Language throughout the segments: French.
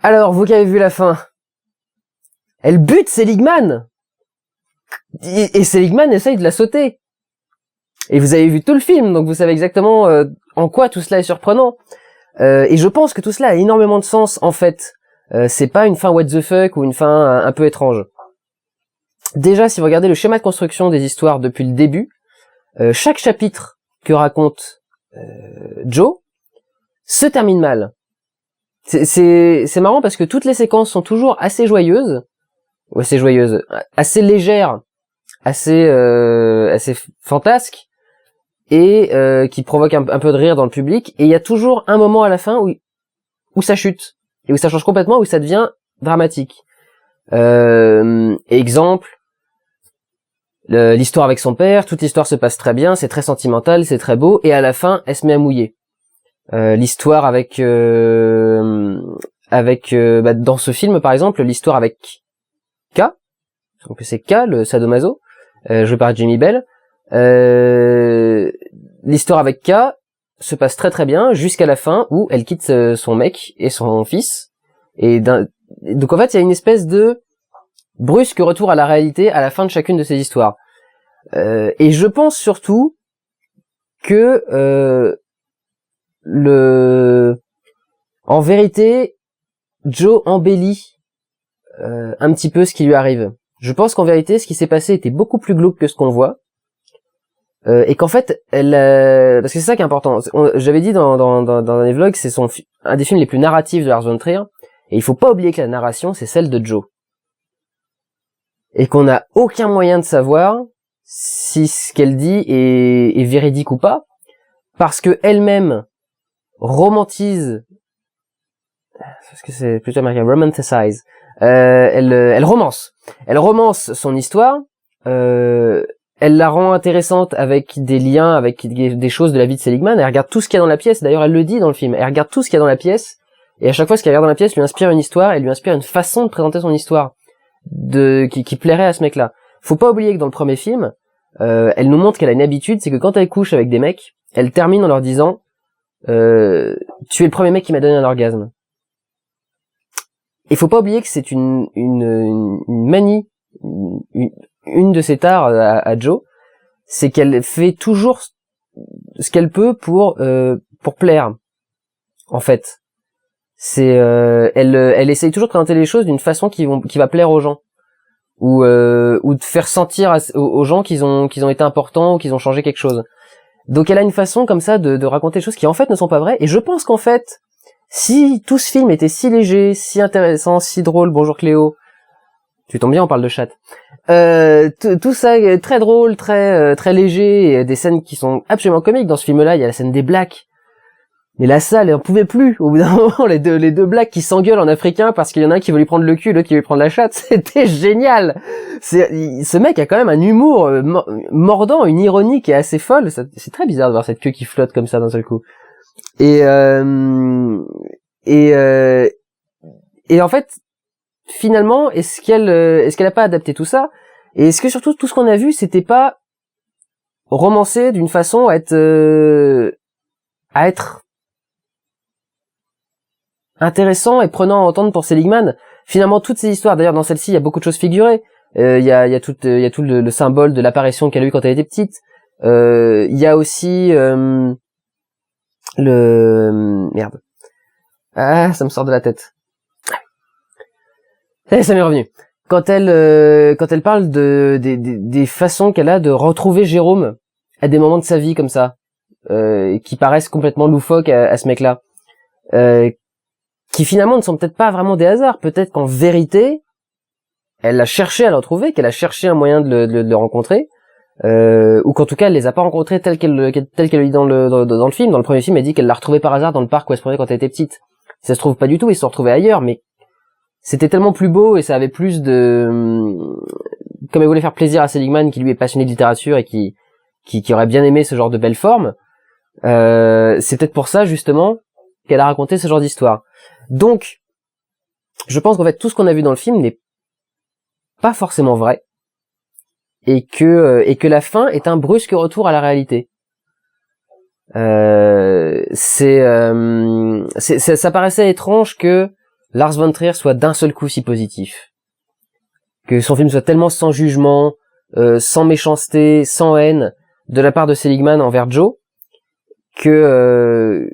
Alors, vous qui avez vu la fin, elle bute Seligman, et Seligman essaye de la sauter. Et vous avez vu tout le film, donc vous savez exactement en quoi tout cela est surprenant. Et je pense que tout cela a énormément de sens, en fait. C'est pas une fin what the fuck ou une fin un peu étrange. Déjà, si vous regardez le schéma de construction des histoires depuis le début, chaque chapitre que raconte Joe se termine mal. C'est marrant parce que toutes les séquences sont toujours assez joyeuses, assez légères, assez fantasques, et qui provoquent un peu de rire dans le public. Et il y a toujours un moment à la fin où ça chute et où ça change complètement, où ça devient dramatique. Exemple, l'histoire avec son père, toute l'histoire se passe très bien, c'est très sentimental, c'est très beau, et à la fin, elle se met à mouiller. L'histoire avec dans ce film par exemple, l'histoire avec K, donc c'est K, le sadomaso, joué par Jamie Bell. L'histoire avec K se passe très très bien jusqu'à la fin où elle quitte son mec et son fils, donc en fait il y a une espèce de brusque retour à la réalité à la fin de chacune de ces histoires. Et je pense surtout que en vérité, Joe embellit un petit peu ce qui lui arrive. Je pense qu'en vérité, ce qui s'est passé était beaucoup plus glauque que ce qu'on voit, et qu'en fait, parce que c'est ça qui est important. J'avais dit dans les vlogs, c'est un des films les plus narratifs de Lars von Trier, et il faut pas oublier que la narration, c'est celle de Joe, et qu'on n'a aucun moyen de savoir si ce qu'elle dit est véridique ou pas, parce que elle-même romantise, parce que c'est plutôt américain, romanticize, elle romance son histoire, elle la rend intéressante avec des liens, avec des choses de la vie de Seligman, elle regarde tout ce qu'il y a dans la pièce, d'ailleurs elle le dit dans le film, elle regarde tout ce qu'il y a dans la pièce, et à chaque fois ce qu'elle regarde dans la pièce lui inspire une histoire, elle lui inspire une façon de présenter son histoire, qui plairait à ce mec-là. Faut pas oublier que dans le premier film, elle nous montre qu'elle a une habitude, c'est que quand elle couche avec des mecs, elle termine en leur disant tu es le premier mec qui m'a donné un orgasme. Il faut pas oublier que c'est une manie, une de ses tares à Joe, c'est qu'elle fait toujours ce qu'elle peut pour plaire. En fait, elle essaye toujours de présenter les choses d'une façon qui va plaire aux gens, ou de faire sentir aux gens qu'ils ont été importants ou qu'ils ont changé quelque chose. Donc elle a une façon comme ça de raconter des choses qui en fait ne sont pas vraies, et je pense qu'en fait, si tout ce film était si léger, si intéressant, si drôle, bonjour Cléo, tu tombes bien, on parle de chat, tout ça est très drôle, très léger, et des scènes qui sont absolument comiques. Dans ce film-là, il y a la scène des blacks, mais la salle, elle en pouvait plus. Au bout d'un moment, les deux blacks qui s'engueulent en africain parce qu'il y en a un qui veut lui prendre le cul, l'autre qui veut lui prendre la chatte, c'était génial. Ce mec a quand même un humour mordant, une ironie qui est assez folle. C'est très bizarre de voir cette queue qui flotte comme ça d'un seul coup. Et en fait, finalement, est-ce qu'elle a pas adapté tout ça? Et est-ce que surtout tout ce qu'on a vu, c'était pas romancé d'une façon à être intéressant et prenant à entendre pour Seligman? Finalement, toutes ces histoires, d'ailleurs dans celle-ci, il y a beaucoup de choses figurées. Il y a tout le symbole de l'apparition qu'elle a eu quand elle était petite. Il y a aussi merde. Ah, ça me sort de la tête. Ça m'est revenu. Quand elle parle des façons qu'elle a de retrouver Jérôme à des moments de sa vie comme ça, qui paraissent complètement loufoques à ce mec-là, qui finalement ne sont peut-être pas vraiment des hasards. Peut-être qu'en vérité, elle a cherché à le retrouver, qu'elle a cherché un moyen de le rencontrer, ou qu'en tout cas elle les a pas rencontrés tel qu'elle le dit dans le film. Dans le premier film, elle dit qu'elle l'a retrouvé par hasard dans le parc où elle se promenait quand elle était petite. Ça se trouve pas du tout, ils se sont retrouvés ailleurs, mais c'était tellement plus beau et ça avait plus de, comme elle voulait faire plaisir à Seligman qui lui est passionné de littérature et qui aurait bien aimé ce genre de belle forme. C'est peut-être pour ça justement qu'elle a raconté ce genre d'histoire. Donc, je pense qu'en fait tout ce qu'on a vu dans le film n'est pas forcément vrai, et que la fin est un brusque retour à la réalité. Ça paraissait étrange que Lars von Trier soit d'un seul coup si positif. Que son film soit tellement sans jugement, sans méchanceté, sans haine, de la part de Seligman envers Joe, que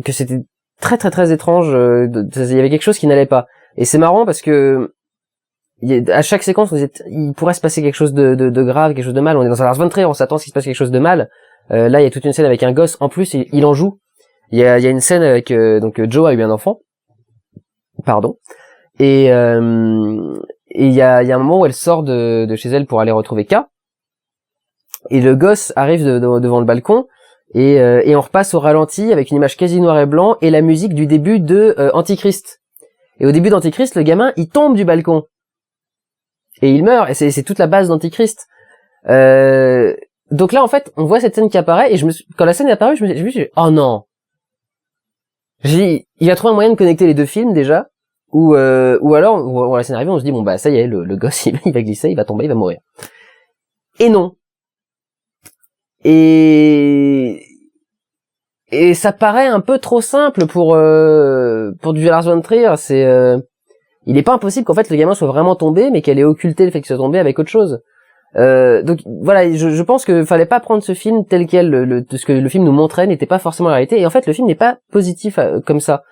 c'était très très très étrange, il y avait quelque chose qui n'allait pas. Et c'est marrant parce que à chaque séquence, il pourrait se passer quelque chose de grave, quelque chose de mal. On est dans un Lars von Trier, on s'attend à ce qu'il se passe quelque chose de mal. Là, il y a toute une scène avec un gosse. En plus, il en joue. Il y a une scène avec donc Joe a eu un enfant. Pardon. Et il y a un moment où elle sort de chez elle pour aller retrouver K. Et le gosse arrive devant le balcon. Et on repasse au ralenti avec une image quasi noir et blanc et la musique du début de Antichrist. Et au début d'Antichrist, le gamin, il tombe du balcon. Et il meurt. Et c'est toute la base d'Antichrist. Donc là, en fait, on voit cette scène qui apparaît. Et quand la scène est apparue, je me suis dit, oh non. Il a trouvé un moyen de connecter les deux films déjà. Ou alors, la scène arrive, on se dit, bon bah ça y est, le gosse, il va glisser, il va tomber, il va mourir. Et non. Et ça paraît un peu trop simple pour du Lars von Trier. Il est pas impossible qu'en fait le gamin soit vraiment tombé, mais qu'elle ait occulté le fait qu'il soit tombé avec autre chose. Donc voilà, je pense que fallait pas prendre ce film tel quel, ce que le film nous montrait n'était pas forcément la réalité. Et en fait, le film n'est pas positif comme ça.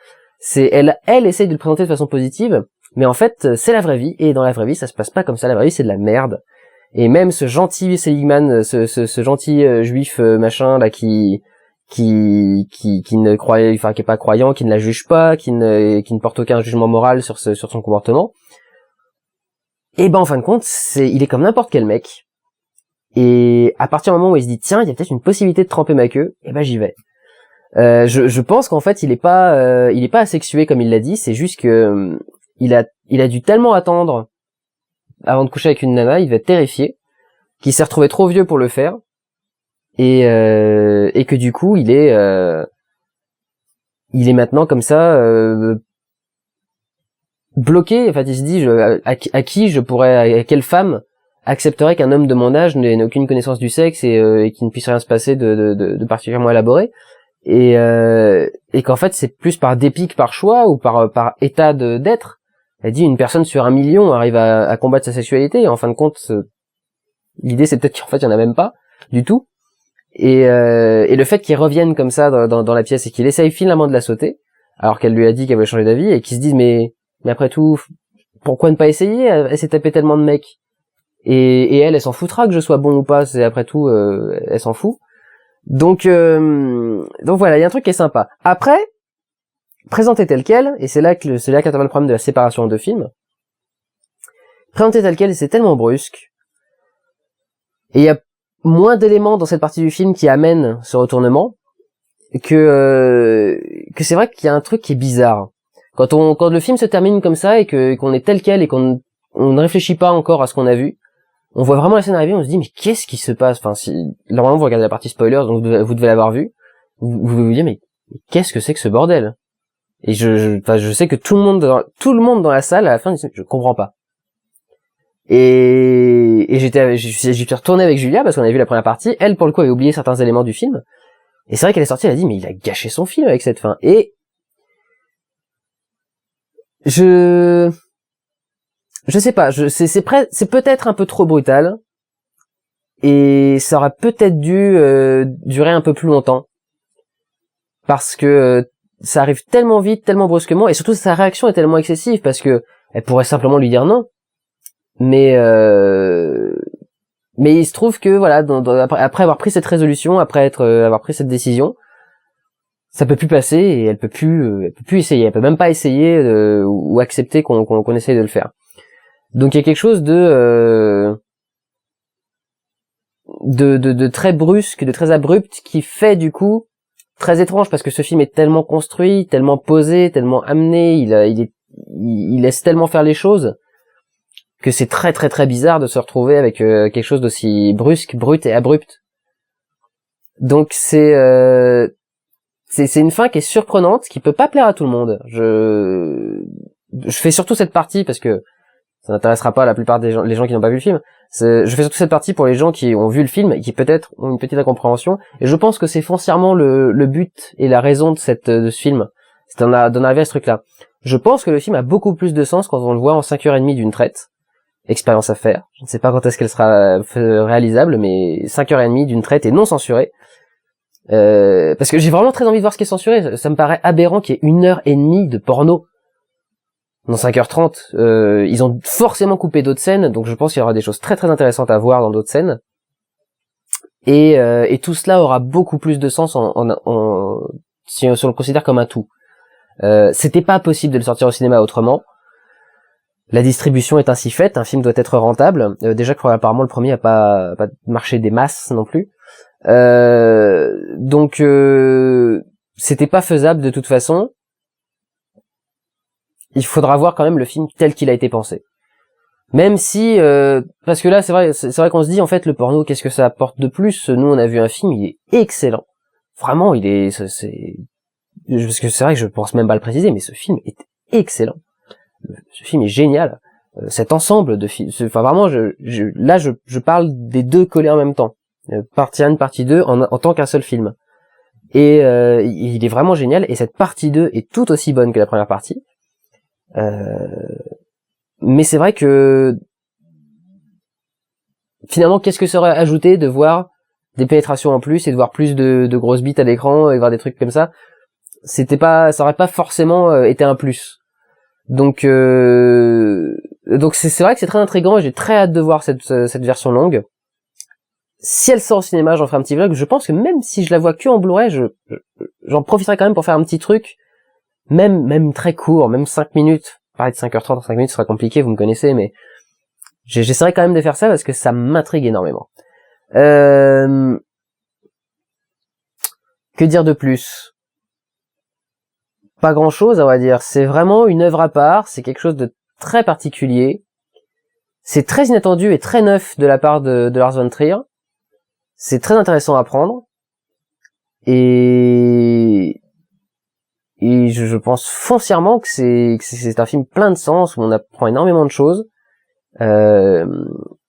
Elle essaye de le présenter de façon positive, mais en fait, c'est la vraie vie. Et dans la vraie vie, ça se passe pas comme ça. La vraie vie, c'est de la merde. Et même ce gentil Seligman, ce gentil juif machin là qui ne croyait, enfin qui est pas croyant, qui ne la juge pas, qui ne porte aucun jugement moral sur son comportement. Et ben en fin de compte, il est comme n'importe quel mec. Et à partir du moment où il se dit tiens, il y a peut-être une possibilité de tremper ma queue, et ben j'y vais. Je pense qu'en fait il est pas asexué comme il l'a dit, c'est juste que il a dû tellement attendre avant de coucher avec une nana, il devait être terrifié, qu'il s'est retrouvé trop vieux pour le faire, et que du coup il est maintenant comme ça bloqué. En fait, il se dit à quelle femme accepterait qu'un homme de mon âge n'ait aucune connaissance du sexe et qu'il ne puisse rien se passer de particulièrement élaboré, et qu'en fait c'est plus par dépit que par choix ou par état d'être. Elle dit une personne sur 1 million arrive à combattre sa sexualité, et en fin de compte l'idée c'est peut-être qu'en fait il y en a même pas du tout. Et le fait qu'il revienne comme ça dans la pièce et qu'il essaye finalement de la sauter alors qu'elle lui a dit qu'elle voulait changer d'avis, et qu'il se dise mais après tout pourquoi ne pas essayer, elle s'est tapé tellement de mecs, et elle s'en foutra que je sois bon ou pas, c'est après tout elle s'en fout. Donc voilà, il y a un truc qui est sympa. Après, présenté tel quel, et c'est là qu'intervient le problème de la séparation en deux films. Présenté tel quel, c'est tellement brusque, et il y a moins d'éléments dans cette partie du film qui amènent ce retournement, que c'est vrai qu'il y a un truc qui est bizarre. Quand le film se termine comme ça, et qu'on est tel quel, et qu'on ne réfléchit pas encore à ce qu'on a vu, on voit vraiment la scène arriver, on se dit mais qu'est-ce qui se passe? Enfin, normalement vous regardez la partie spoilers, donc vous devez l'avoir vu. Vous dites mais qu'est-ce que c'est que ce bordel? Et je sais que tout le monde dans la salle à la fin dit je comprends pas. Et j'étais retourné avec Julia parce qu'on avait vu la première partie. Elle pour le coup avait oublié certains éléments du film. Et c'est vrai qu'elle est sortie, elle a dit mais il a gâché son film avec cette fin. Et je sais pas, c'est peut-être un peu trop brutal, et ça aurait peut-être dû durer un peu plus longtemps, parce que ça arrive tellement vite, tellement brusquement, et surtout sa réaction est tellement excessive, parce que elle pourrait simplement lui dire non, mais il se trouve que voilà, après avoir pris cette résolution, après avoir pris cette décision, ça peut plus passer, et elle peut plus essayer, elle peut même pas essayer ou accepter qu'on essaye de le faire. Donc il y a quelque chose de très brusque, de très abrupt, qui fait du coup très étrange, parce que ce film est tellement construit, tellement posé, tellement amené, il laisse tellement faire les choses, que c'est très très très bizarre de se retrouver avec quelque chose d'aussi brusque, brut et abrupt. Donc c'est une fin qui est surprenante, qui peut pas plaire à tout le monde. Je fais surtout cette partie parce que ça n'intéressera pas la plupart les gens qui n'ont pas vu le film. Je fais surtout cette partie pour les gens qui ont vu le film et qui peut-être ont une petite incompréhension. Et je pense que c'est foncièrement le but et la raison de ce film. C'était d'en arriver à ce truc-là. Je pense que le film a beaucoup plus de sens quand on le voit en 5h30 d'une traite. Expérience à faire. Je ne sais pas quand est-ce qu'elle sera réalisable, mais 5h30 d'une traite et non censurée. Parce que j'ai vraiment très envie de voir ce qui est censuré. Ça me paraît aberrant qu'il y ait 1h30 de porno dans 5h30. Ils ont forcément coupé d'autres scènes, donc je pense qu'il y aura des choses très très intéressantes à voir dans d'autres scènes. Et tout cela aura beaucoup plus de sens si on le considère comme un tout. C'était pas possible de le sortir au cinéma autrement. La distribution est ainsi faite, un film doit être rentable. Déjà que apparemment le premier a pas marché des masses non plus. Donc c'était pas faisable de toute façon. Il faudra voir quand même le film tel qu'il a été pensé. Même si parce que là c'est vrai qu'on se dit en fait le porno qu'est-ce que ça apporte de plus. Nous on a vu un film, il est excellent. Vraiment, parce que c'est vrai que je pense même pas le préciser, mais ce film est excellent. Ce film est génial. Cet ensemble de films, enfin vraiment, je parle des deux collés en même temps. Partie 1, partie 2, en tant qu'un seul film. Et il est vraiment génial, et cette partie 2 est tout aussi bonne que la première partie. Mais c'est vrai que finalement, qu'est-ce que ça aurait ajouté de voir des pénétrations en plus et de voir plus de grosses bites à l'écran et de voir des trucs comme ça? Ça aurait pas forcément été un plus. Donc c'est vrai que c'est très intriguant et j'ai très hâte de voir cette version longue. Si elle sort au cinéma, j'en ferai un petit vlog. Je pense que même si je la vois que en Blu-ray, j'en profiterai quand même pour faire un petit truc, même très court, même 5 minutes. Parler de 5h30 en 5 minutes, ce sera compliqué, vous me connaissez, mais j'essaierai quand même de faire ça parce que ça m'intrigue énormément. Que dire de plus? Pas grand chose, on va dire. C'est vraiment une œuvre à part, c'est quelque chose de très particulier. C'est très inattendu et très neuf de la part de Lars von Trier. C'est très intéressant à prendre. Et je pense foncièrement que c'est un film plein de sens, où on apprend énormément de choses.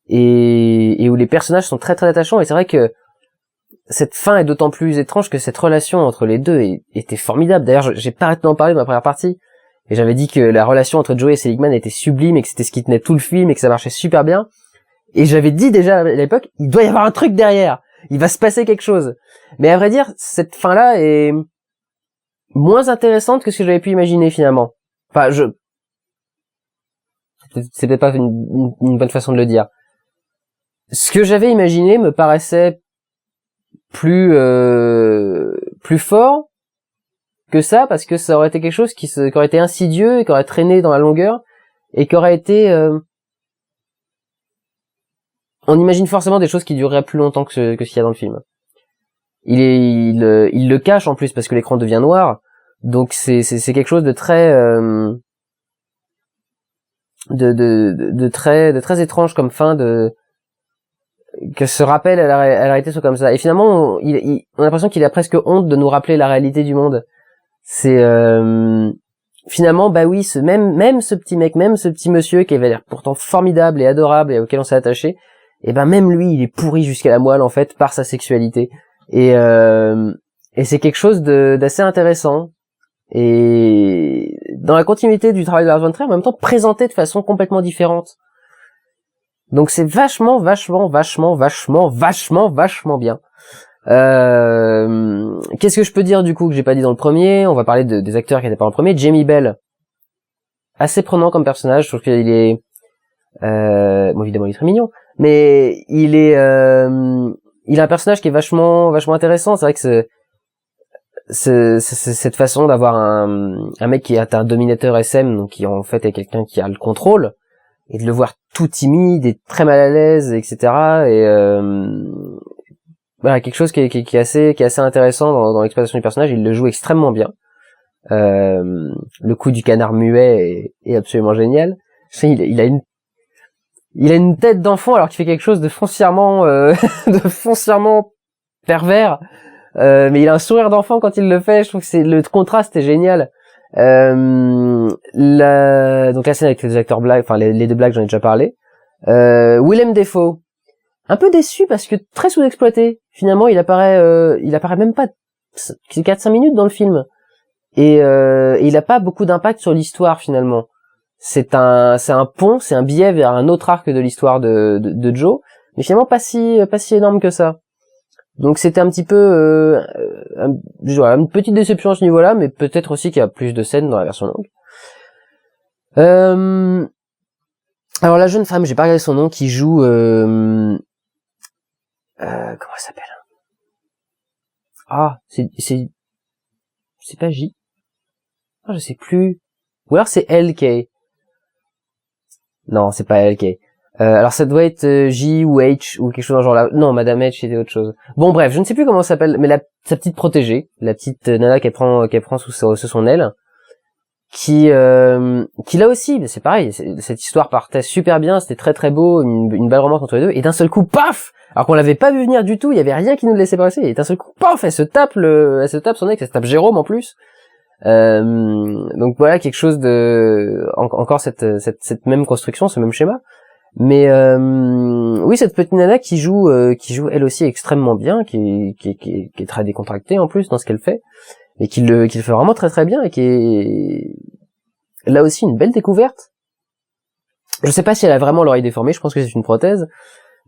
Et où les personnages sont très très attachants. Et c'est vrai que cette fin est d'autant plus étrange que cette relation entre les deux était formidable. D'ailleurs, j'ai pas arrêté d'en parler dans ma première partie. Et j'avais dit que la relation entre Joey et Seligman était sublime et que c'était ce qui tenait tout le film et que ça marchait super bien. Et j'avais dit déjà à l'époque, il doit y avoir un truc derrière. Il va se passer quelque chose. Mais à vrai dire, cette fin-là est moins intéressante que ce que j'avais pu imaginer finalement. Enfin, c'est peut-être pas une bonne façon de le dire. Ce que j'avais imaginé me paraissait plus fort que ça, parce que ça aurait été quelque chose qui aurait été insidieux et qui aurait traîné dans la longueur et qui aurait été on imagine forcément des choses qui dureraient plus longtemps que ce qu'il y a dans le film. Il le cache en plus parce que l'écran devient noir, donc c'est quelque chose de très de très étrange comme fin, que ce rappel à la réalité soit comme ça. Et finalement, on a l'impression qu'il a presque honte de nous rappeler la réalité du monde. C'est finalement, bah oui, même ce petit mec, même ce petit monsieur qui avait l'air pourtant formidable et adorable et auquel on s'est attaché, et ben même lui, il est pourri jusqu'à la moelle en fait par sa sexualité. Et c'est quelque chose d'assez intéressant. Et dans la continuité du travail de Lars von Trier, en même temps présenté de façon complètement différente. Donc c'est vachement bien. Qu'est-ce que je peux dire du coup que j'ai pas dit dans le premier? On va parler des acteurs qui étaient pas dans le premier. Jamie Bell, assez prenant comme personnage. Je trouve qu'il est, bon évidemment il est très mignon, mais il a un personnage qui est vachement intéressant. C'est vrai que c'est cette façon d'avoir un mec qui est un dominateur SM, donc qui en fait est quelqu'un qui a le contrôle, et de le voir tout timide et très mal à l'aise, etc. Et voilà, quelque chose qui est assez intéressant dans l'exploitation du personnage. Il le joue extrêmement bien. Le coup du canard muet est absolument génial. Il a une tête d'enfant alors qu'il fait quelque chose de foncièrement pervers. Mais il a un sourire d'enfant quand il le fait. Je trouve que le contraste est génial. Donc la scène avec les acteurs blagues, enfin les deux blagues, j'en ai déjà parlé. Willem Dafoe, un peu déçu parce que très sous-exploité. Finalement, il apparaît même pas 4-5 minutes dans le film. et il a pas beaucoup d'impact sur l'histoire finalement. C'est un pont, c'est un billet vers un autre arc de l'histoire de Joe, mais finalement pas si énorme que ça. Donc c'était un petit peu une petite déception à ce niveau-là, mais peut-être aussi qu'il y a plus de scènes dans la version longue. Alors la jeune femme, j'ai pas regardé son nom, qui joue comment elle s'appelle? Ah, c'est pas J. Ah, je sais plus. Ou alors c'est elle qui est. Non, c'est pas elle qui est. Alors ça doit être J ou H ou quelque chose dans ce genre-là. Non, Madame H c'était autre chose. Bon bref, je ne sais plus comment ça s'appelle, mais sa petite protégée, la petite nana qu'elle prend sous son aile, qui là aussi, c'est pareil, cette histoire partait super bien, c'était très très beau, une belle romance entre les deux, et d'un seul coup, paf, alors qu'on l'avait pas vu venir du tout, il y avait rien qui nous le laissait passer, et d'un seul coup, paf, elle se tape son ex, elle se tape Jérôme en plus. Donc voilà, quelque chose de encore cette même construction, ce même schéma. Mais oui, cette petite nana qui joue elle aussi extrêmement bien, qui est très décontractée en plus dans ce qu'elle fait, et qui le fait vraiment très très bien, et qui est là aussi une belle découverte. Je sais pas si elle a vraiment l'oreille déformée, je pense que c'est une prothèse,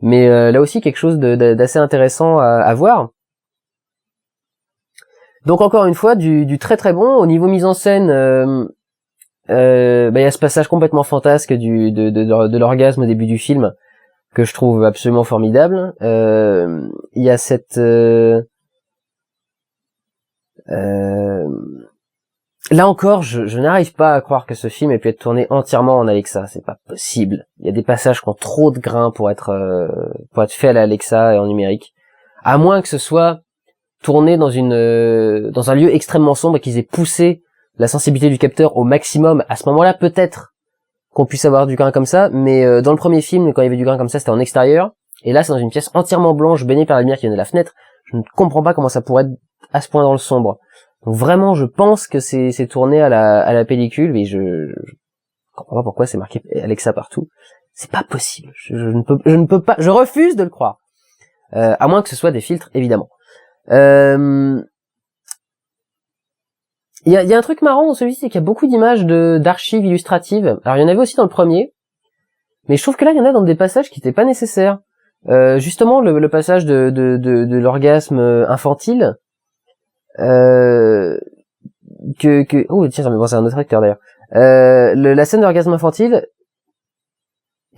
mais là aussi quelque chose d'assez intéressant à voir. Donc encore une fois, du très très bon. Au niveau mise en scène, y a ce passage complètement fantasque de l'orgasme au début du film, que je trouve absolument formidable. Il y a cette là encore, je n'arrive pas à croire que ce film ait pu être tourné entièrement en Alexa. C'est pas possible. Il y a des passages qui ont trop de grains pour être fait à l'Alexa et en numérique. À moins que ce soit tourné dans un lieu extrêmement sombre et qu'ils aient poussé la sensibilité du capteur au maximum. À ce moment-là, peut-être qu'on puisse avoir du grain comme ça, mais dans le premier film, quand il y avait du grain comme ça, c'était en extérieur. Et là, c'est dans une pièce entièrement blanche, baignée par la lumière qui vient de la fenêtre. Je ne comprends pas comment ça pourrait être à ce point dans le sombre. Donc vraiment, je pense que c'est tourné à la pellicule, mais je comprends pas pourquoi c'est marqué Alexa partout. C'est pas possible. Je ne peux pas, je refuse de le croire. À moins que ce soit des filtres, évidemment. Il y a un truc marrant dans celui-ci, c'est qu'il y a beaucoup d'images d'archives illustratives. Alors il y en avait aussi dans le premier, mais je trouve que là il y en a dans des passages qui n'étaient pas nécessaires. Justement le passage de l'orgasme infantile, oh tiens, ça me pense à un autre acteur d'ailleurs. La scène d'orgasme infantile,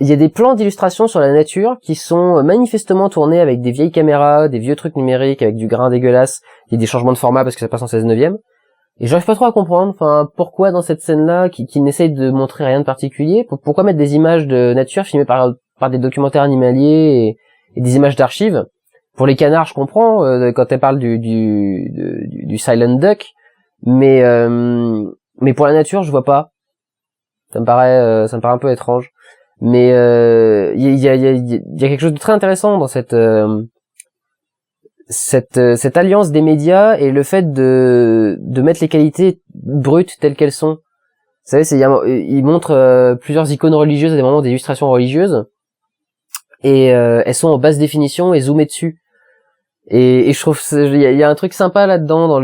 il y a des plans d'illustration sur la nature qui sont manifestement tournés avec des vieilles caméras, des vieux trucs numériques avec du grain dégueulasse. Il y a des changements de format parce que ça passe en 16/9. Et j'arrive pas trop à comprendre, enfin, pourquoi dans cette scène-là, qui n'essaye de montrer rien de particulier, pourquoi mettre des images de nature filmées par des documentaires animaliers et des images d'archives. Pour les canards, je comprends, quand elle parle du Silent Duck, mais pour la nature, je vois pas. Ça me paraît un peu étrange. Mais il y a quelque chose de très intéressant dans cette alliance des médias et le fait de mettre les qualités brutes telles qu'elles sont. Vous savez, il montre plusieurs icônes religieuses à des moments d'illustrations religieuses, et elles sont en basse définition et zoomées dessus. Et je trouve il y a un truc sympa là-dedans dans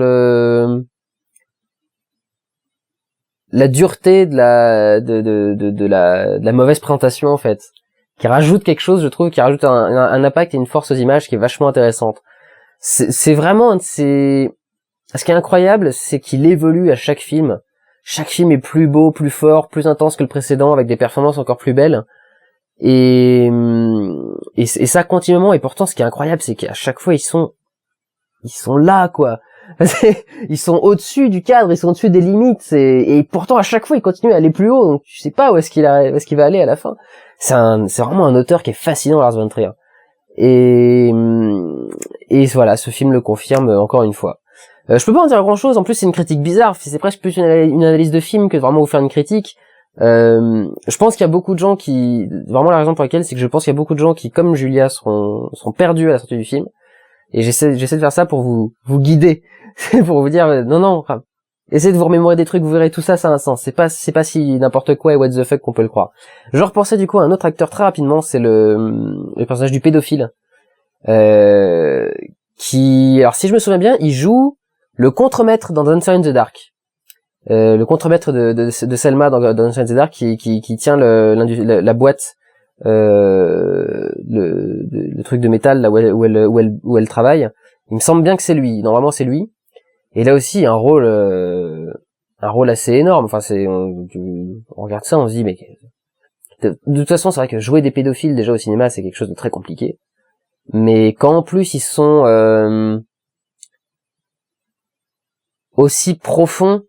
la dureté de la mauvaise présentation en fait, qui rajoute quelque chose, je trouve, qui rajoute un impact et une force aux images qui est vachement intéressante. C'est vraiment ce qui est incroyable, c'est qu'il évolue à chaque film. Chaque film est plus beau, plus fort, plus intense que le précédent, avec des performances encore plus belles. Et ça continuellement. Et pourtant, ce qui est incroyable, c'est qu'à chaque fois, ils sont là, quoi. Ils sont au-dessus du cadre, ils sont au-dessus des limites. Et pourtant, à chaque fois, ils continuent à aller plus haut. Donc, tu sais pas où est-ce qu'il va aller à la fin. C'est vraiment un auteur qui est fascinant, Lars von Trier. Et voilà, ce film le confirme encore une fois. Je peux pas en dire grand chose, en plus c'est une critique bizarre, c'est presque plus une analyse de film que de vraiment vous faire une critique. Je pense qu'il y a beaucoup de gens qui, vraiment la raison pour laquelle, c'est que je pense qu'il y a beaucoup de gens qui, comme Julia, sont perdus à la sortie du film. Et j'essaie de faire ça pour vous guider. Pour vous dire, non, essayez de vous remémorer des trucs, vous verrez, tout ça, ça a un sens. C'est pas si n'importe quoi et what the fuck qu'on peut le croire. Je repensais du coup à un autre acteur très rapidement, c'est le personnage du pédophile. Qui, alors si je me souviens bien, il joue le contremaître dans Dancer in the Dark. le contremaître de Selma dans Dungeons and Dragons qui tient la boîte, le truc de métal là où elle travaille. Il me semble bien que c'est lui. Normalement c'est lui. Et là aussi un rôle assez énorme. Enfin on regarde ça, on se dit mais de toute façon c'est vrai que jouer des pédophiles déjà au cinéma c'est quelque chose de très compliqué. Mais quand en plus ils sont aussi profonds,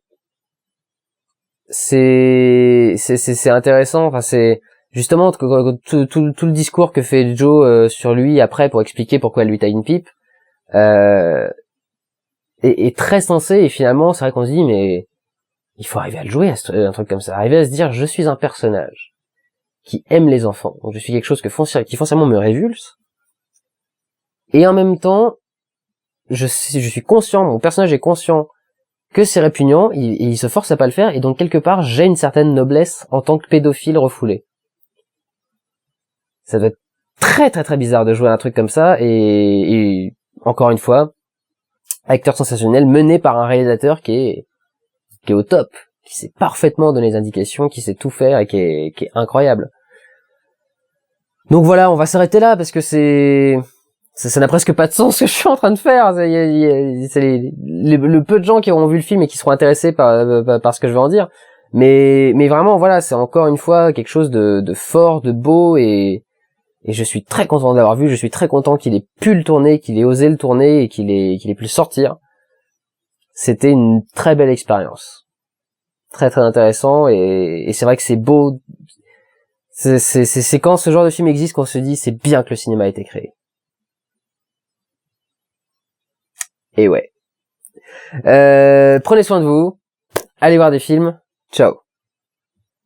c'est intéressant. Enfin c'est justement tout le discours que fait Joe sur lui après pour expliquer pourquoi elle lui taille une pipe est très sensé. Et finalement c'est vrai qu'on se dit mais il faut arriver à le jouer, un truc comme ça, arriver à se dire je suis un personnage qui aime les enfants, donc je suis quelque chose qui foncièrement me révulse, et en même temps je suis conscient, mon personnage est conscient que c'est répugnant, il se force à pas le faire, et donc quelque part j'ai une certaine noblesse en tant que pédophile refoulé. Ça doit être très très très bizarre de jouer à un truc comme ça, et encore une fois, acteur sensationnel mené par un réalisateur qui est au top, qui sait parfaitement donner les indications, qui sait tout faire et qui est incroyable. Donc voilà, on va s'arrêter là parce que ça n'a presque pas de sens ce que je suis en train de faire. C'est le peu de gens qui auront vu le film et qui seront intéressés par ce que je vais en dire. Mais vraiment voilà, c'est encore une fois quelque chose de fort, de beau, et je suis très content de l'avoir vu. Je suis très content qu'il ait pu le tourner, qu'il ait osé le tourner et qu'il ait pu le sortir. C'était une très belle expérience. Très très intéressant, et c'est vrai que c'est beau. C'est quand ce genre de film existe qu'on se dit c'est bien que le cinéma a été créé. Et ouais. Prenez soin de vous. Allez voir des films. Ciao.